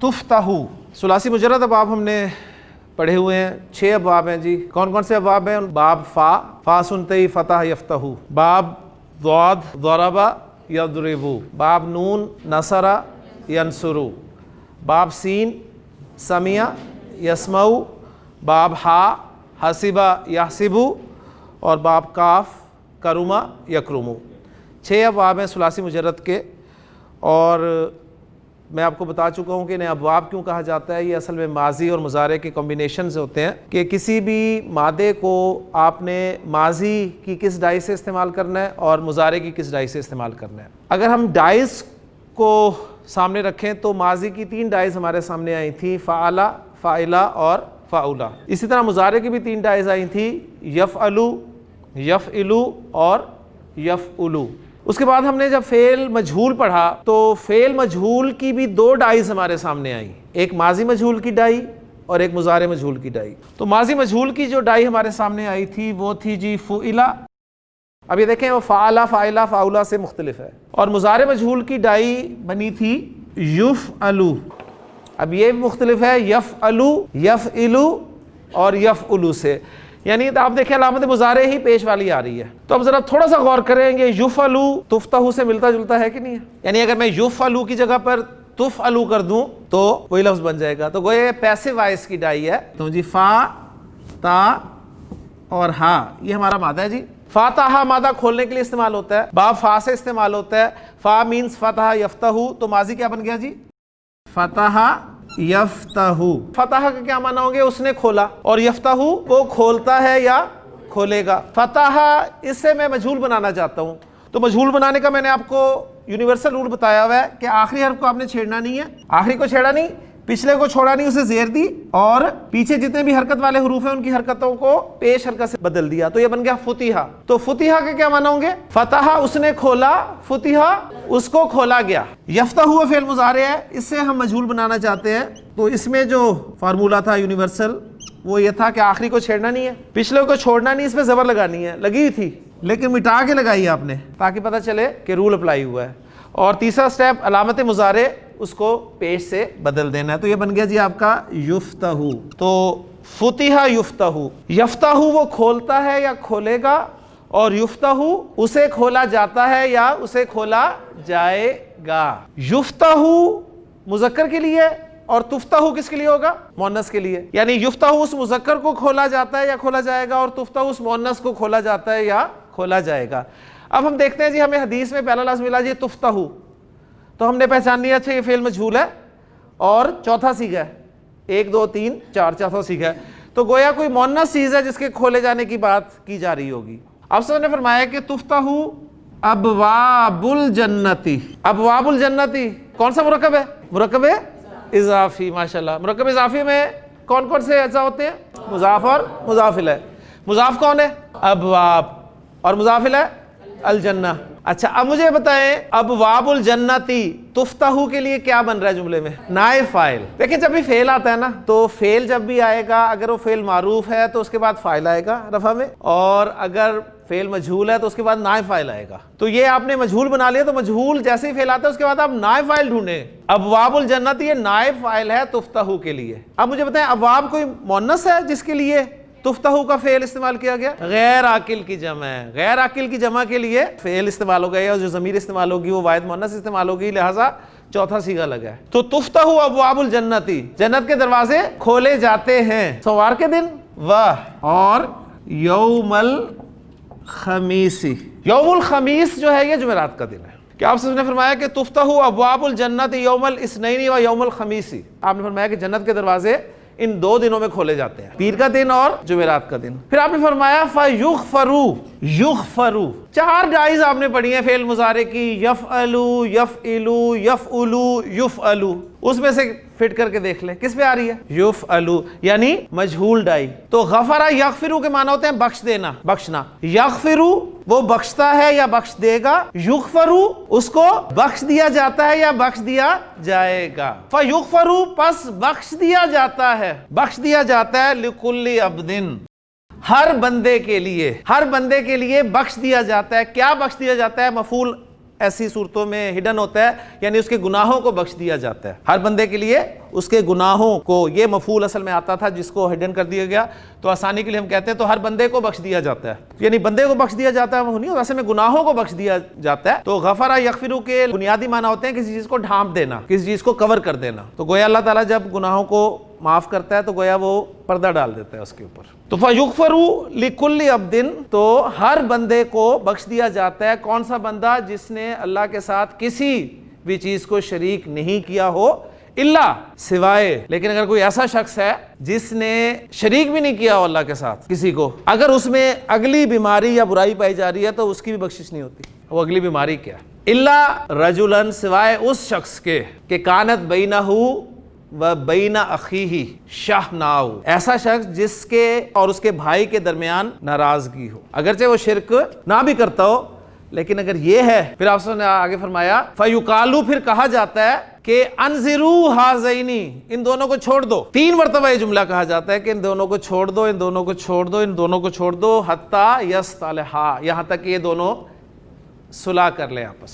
تفتح، ثلاثی مجرد ابواب ہم نے پڑھے ہوئے ہیں، 6 ابواب ہیں جی. کون کون سے ابواب ہیں؟ باب فا سنتے ہی فتح یفتح، باب ضاد ضرب یضرب، باب نون نصر ینصر، باب سین سمع یسمع، باب ہا حسب یحسب، اور باب کاف کرم یکرم. 6 ابواب ہیں ثلاثی مجرد کے. اور میں آپ کو بتا چکا ہوں کہ انہیں ابواب کیوں کہا جاتا ہے. یہ اصل میں ماضی اور مضارع کے کمبینیشنز ہوتے ہیں کہ کسی بھی مادے کو آپ نے ماضی کی کس ڈائی سے استعمال کرنا ہے اور مضارع کی کس ڈائی سے استعمال کرنا ہے. اگر ہم ڈائز کو سامنے رکھیں تو ماضی کی 3 ڈائز ہمارے سامنے آئی تھیں، فعل، فاعل اور فاعل. اسی طرح مضارع کی بھی 3 ڈائز آئی تھیں، یفعل، یفعل اور یفعل. اس کے بعد ہم نے جب فعل مجہول پڑھا تو فعل مجہول کی بھی 2 ڈائز ہمارے سامنے آئیں، ایک ماضی مجہول کی ڈائی اور ایک مضارع مجہول کی ڈائی. تو ماضی مجہول کی جو ڈائی ہمارے سامنے آئی تھی وہ تھی جی فعل. اب یہ دیکھیں وہ فعل، فاعل، فاعل سے مختلف ہے. اور مضارع مجہول کی ڈائی بنی تھی یفعل. اب یہ مختلف ہے یفعل، یفعل اور یفعل سے. یعنی آپ دیکھیں علامت مضارع ہی پیش والی آ رہی ہے. تو اب ذرا تھوڑا سا غور کریں گے، یفعل تفتح سے ملتا جلتا ہے کہ نہیں ہے؟ یعنی اگر میں یفعل کی جگہ پر تفعل کر دوں تو وہی لفظ بن جائے گا. تو گویا پیسو وائس کی ڈائی ہے. تو جی فا، تا اور ہا یہ ہمارا مادہ ہے جی. فا تا ہا مادہ کھولنے کے لیے استعمال ہوتا ہے، باب فا سے استعمال ہوتا ہے. فا مینس فتح یفتح، تو ماضی کیا بن گیا جی؟ فتح یفتح. فتح کا کیا معنی ہوں گے؟ اس نے کھولا. اور یفتح وہ کھولتا ہے یا کھولے گا. فتح اس سے میں مجہول بنانا چاہتا ہوں. تو مجہول بنانے کا میں نے آپ کو یونیورسل رول بتایا ہوا ہے کہ آخری حرف کو آپ نے چھیڑنا نہیں ہے، آخری کو چھیڑا نہیں، پچھلے کو چھوڑا نہیں، اسے زیر دی، اور پیچھے جتنے بھی حرکت والے حروف ہیں ان کی حرکتوں کو پیش حرکت سے بدل دیا. تو یہ بن گیا فتح. تو فتح کے کیا معنی ہوں گے؟ فتح اس نے کھولا، فتح اس کو کھولا گیا. یفتح ہوا فعل مضارع ہے، اس سے ہم مجہول بنانا چاہتے ہیں. تو اس میں جو فارمولہ تھا یونیورسل وہ یہ تھا کہ آخری کو چھیڑنا نہیں ہے، پچھلے کو چھوڑنا نہیں، اس پہ زبر لگانی ہے. لگی تھی لیکن مٹا کے لگائی آپ نے تاکہ پتہ چلے کہ رول اپلائی ہوا ہے. اور تیسرا سٹیپ علامت مضارع اس کو پیش سے بدل دینا ہے. تو یہ بن گیا جی آپ کا یفتح. تو فتح یفتح، یفتح وہ کھولتا ہے یا کھولے گا، اور یفتح اسے کھولا جاتا ہے یا اسے کھولا جائے گا. یفتح مذکر کے لیے اور تفتح کس کے لیے ہوگا؟ مؤنث کے لیے. یعنی یفتح اس مذکر کو کھولا جاتا ہے یا کھولا جائے گا، اور تفتح اس مؤنث کو کھولا جاتا ہے یا کھولا جائے گا. اب ہم دیکھتے ہیں جی ہمیں حدیث میں پہلا لفظ ملا جی تفتح، تو ہم نے پہچان لیا اچھا یہ فعل مجہول ہے اور چوتھا صیغہ ہے، 1 2 3 4 چوتھا صیغہ ہے. تو گویا کوئی مؤنث چیز ہے جس کے کھولے جانے کی بات کی جا رہی ہوگی. اب سب نے فرمایا کہ تفتح ابواب الجنتی. ابواب الجنتی کون سا مرکب ہے؟ مرکب اضافی. ماشاءاللہ. مرکب اضافی میں کون کون سے اجزاء ہوتے ہیں؟ مضاف اور مضاف الیہ. مضاف کون ہے؟ ابواب، اور مضاف الیہ الجنہ. اچھا اب مجھے بتائیں ابواب الجنتی تفتح کے لیے کیا بن رہا ہے جملے میں؟ نائب فاعل. دیکھیں جب بھی فعل آتا ہے نا تو فعل جب بھی آئے گا اگر وہ فعل معروف ہے تو اس کے بعد فاعل آئے گا رفع میں، اور اگر فعل مجہول ہے تو اس کے بعد نائب فاعل آئے گا. تو یہ آپ نے مجہول بنا لیا، تو مجہول جیسے ہی فعل آتا ہے اس کے بعد آپ نائب فاعل ڈھونڈیں. ابواب الجنت یہ نائب فاعل ہے تفتح کے لیے. اب مجھے بتائیں ابواب کوئی مؤنث ہے جس کے لیے تفتح کا فعل استعمال کیا گیا؟ غیر عاقل کی جمع ہے. غیر عاقل کی جمع کے لیے فعل استعمال ہو گیا، اور جو ضمیر استعمال ہوگی وہ واحد مؤنث استعمال ہوگی، لہٰذا چوتھا صیغہ لگا ہے. تو تفتح ابواب الجنتی، جنت کے دروازے کھولے جاتے ہیں سوار کے دن، اور یوم الخمیس. یوم الخمیس جو ہے یہ جمعرات کا دن ہے. کہ آپ نے فرمایا کہ تفتح ابواب الجنت یوم الاثنین و یوم الخمیس. آپ نے فرمایا کہ جنت کے دروازے ان 2 دنوں میں کھولے جاتے ہیں، پیر کا دن اور جمعرات کا دن. پھر آپ نے فرمایا فَيُغْفَرُ. یغفر 4 ڈائز آپ نے پڑھی ہیں فعل مضارع کی، یفعل، یفعل، یفعل، یفعل. اس میں سے فٹ کر کے دیکھ لیں کس پہ آ رہی ہے؟ یفعل یعنی مجہول ڈائی. تو غفر یغفر کے معنی ہوتے ہیں بخش دینا، بخشنا. یغفر وہ بخشتا ہے یا بخش دے گا، یغفر اس کو بخش دیا جاتا ہے یا بخش دیا جائے گا. فیغفر پس بخش دیا جاتا ہے، بخش دیا جاتا ہے لکل عبد ہر بندے کے لیے، ہر بندے کے لیے بخش دیا جاتا ہے. کیا بخش دیا جاتا ہے؟ مفعول ایسی صورتوں میں ہڈن ہوتا ہے، یعنی اس کے گناہوں کو بخش دیا جاتا ہے. ہر بندے کے لیے اس کے گناہوں کو، یہ مفعول اصل میں آتا تھا جس کو ہڈن کر دیا گیا، تو آسانی کے لیے ہم کہتے ہیں تو ہر بندے کو بخش دیا جاتا ہے، یعنی بندے کو بخش دیا جاتا ہے وہ نہیں، اصل میں گناہوں کو بخش دیا جاتا ہے. تو غفر یغفر کے بنیادی معنی ہوتے ہیں کسی چیز کو ڈھانپ دینا، کسی چیز کو کور کر دینا. تو گویا اللہ تعالیٰ جب گناہوں کو معاف کرتا ہے تو گویا وہ پردہ ڈال دیتا ہے اس کے اوپر. تو فَيُغْفَرُ لِكُلِّ عَبْدٍ، تو ہر بندے کو بخش دیا جاتا ہے. کون سا بندہ؟ جس نے اللہ کے ساتھ کسی بھی چیز کو شریک نہیں کیا ہو، الا سوائے. لیکن اگر کوئی ایسا شخص ہے جس نے شریک بھی نہیں کیا ہو اللہ کے ساتھ کسی کو، اگر اس میں اگلی بیماری یا برائی پائی جا رہی ہے تو اس کی بھی بخشش نہیں ہوتی. وہ اگلی بیماری کیا؟ الا رجلا، سوائے اس شخص کے کہ کانت بینہ و بین اخیہ شحناء، ایسا شخص جس کے اور اس کے بھائی کے درمیان ناراضگی ہو، اگرچہ وہ شرک نہ بھی کرتا ہو لیکن اگر یہ ہے، پھر آپ نے آگے فرمایا فیقالو، پھر کہا جاتا ہے کہ انذروا ھذین، ان دونوں کو چھوڑ دو. 3 مرتبہ یہ جملہ کہا جاتا ہے کہ ان دونوں کو چھوڑ دو، ان دونوں کو چھوڑ دو، ان دونوں کو چھوڑ دو، حتی یصطلحا، یہاں تک کہ یہ دونوں صلح کر لیں آپس میں.